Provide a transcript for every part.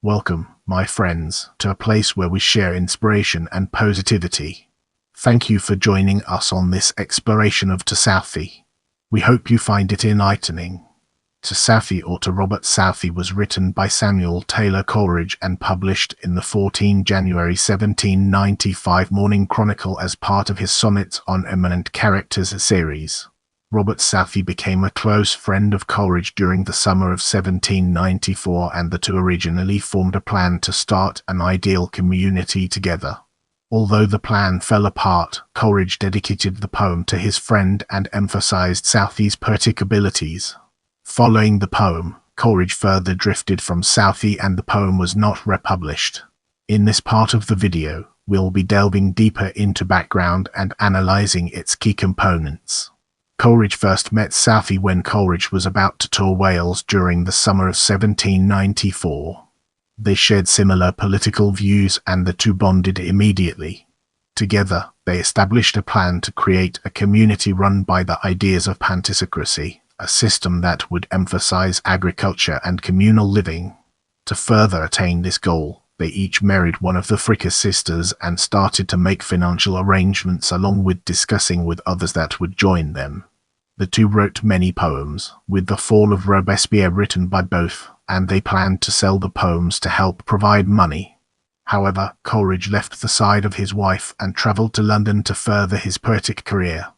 Welcome, my friends, to a place where we share inspiration and positivity. Thank you for joining us on this exploration of Southey. We hope you find it enlightening. Southey or to Robert Southey was written by Samuel Taylor Coleridge and published in the 14 January 1795 Morning Chronicle as part of his Sonnets on Eminent Characters series. Robert Southey became a close friend of Coleridge during the summer of 1794, and the two originally formed a plan to start an ideal community together. Although the plan fell apart, Coleridge dedicated the poem to his friend and emphasized Southey's poetic abilities. Following the poem, Coleridge further drifted from Southey and the poem was not republished. In this part of the video, we'll be delving deeper into background and analyzing its key components. Coleridge first met Southey when Coleridge was about to tour Wales during the summer of 1794. They shared similar political views and the two bonded immediately. Together, they established a plan to create a community run by the ideas of pantisocracy, a system that would emphasize agriculture and communal living. To further attain this goal, they each married one of the Fricker sisters and started to make financial arrangements along with discussing with others that would join them. The two wrote many poems, with the Fall of Robespierre written by both, and they planned to sell the poems to help provide money. However, Coleridge left the side of his wife and travelled to London to further his poetic career.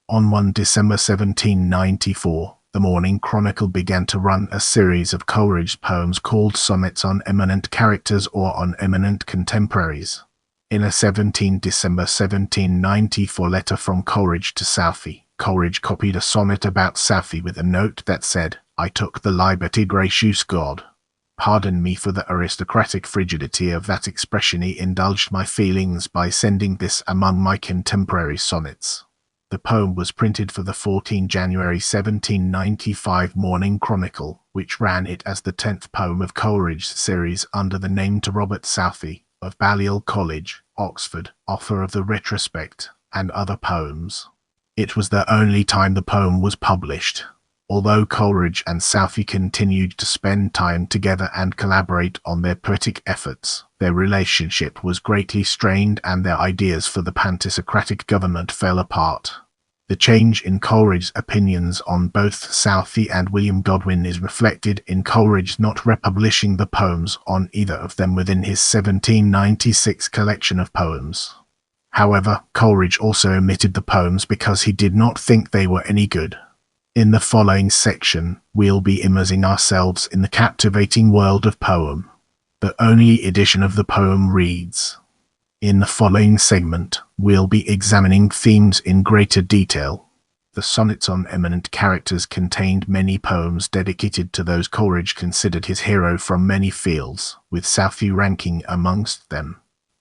On 1 December 1794, the Morning Chronicle began to run a series of Coleridge's poems called Sonnets on Eminent Characters or on Eminent Contemporaries. In a 17 December 1794 letter from Coleridge to Southey, Coleridge copied a sonnet about Southey with a note that said, "I took the liberty gracious God. Pardon me for the aristocratic frigidity of that expression. He indulged my feelings by sending this among my contemporary sonnets." The poem was printed for the 14 January 1795 Morning Chronicle, which ran it as the 10th poem of Coleridge's series under the name to Robert Southey, of Balliol College, Oxford, author of the Retrospect, and other poems. It was the only time the poem was published. Although Coleridge and Southey continued to spend time together and collaborate on their poetic efforts, their relationship was greatly strained and their ideas for the pantisocratic government fell apart. The change in Coleridge's opinions on both Southey and William Godwin is reflected in Coleridge not republishing the poems on either of them within his 1796 collection of poems. However, Coleridge also omitted the poems because he did not think they were any good. In the following section, we'll be immersing ourselves in the captivating world of poem. The only edition of the poem reads. In the following segment, we'll be examining themes in greater detail. The Sonnets on Eminent Characters contained many poems dedicated to those Coleridge considered his hero from many fields, with Southey ranking amongst them.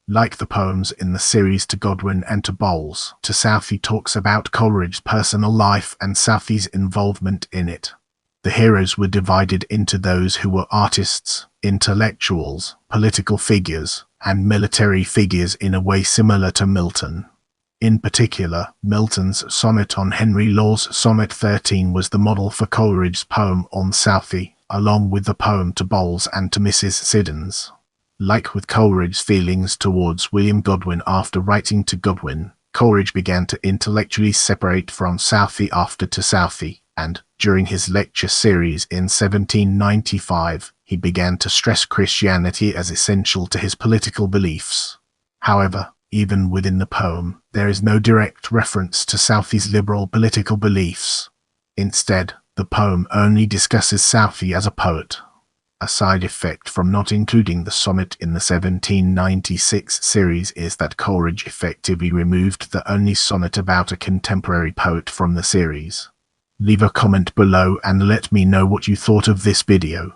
Like the poems in the series to Godwin and to Bowles, to Southey talks about Coleridge's personal life and Southey's involvement in it. The heroes were divided into those who were artists, intellectuals, political figures, and military figures in a way similar to Milton. In particular, Milton's sonnet on Henry Law's Sonnet 13 was the model for Coleridge's poem on Southey, along with the poem to Bowles and to Mrs. Siddons. Like with Coleridge's feelings towards William Godwin after writing to Godwin, Coleridge began to intellectually separate from Southey after To Southey, and, during his lecture series in 1795, he began to stress Christianity as essential to his political beliefs. However, even within the poem, there is no direct reference to Southey's liberal political beliefs. Instead, the poem only discusses Southey as a poet. A side effect from not including the sonnet in the 1796 series is that Coleridge effectively removed the only sonnet about a contemporary poet from the series. Leave a comment below and let me know what you thought of this video.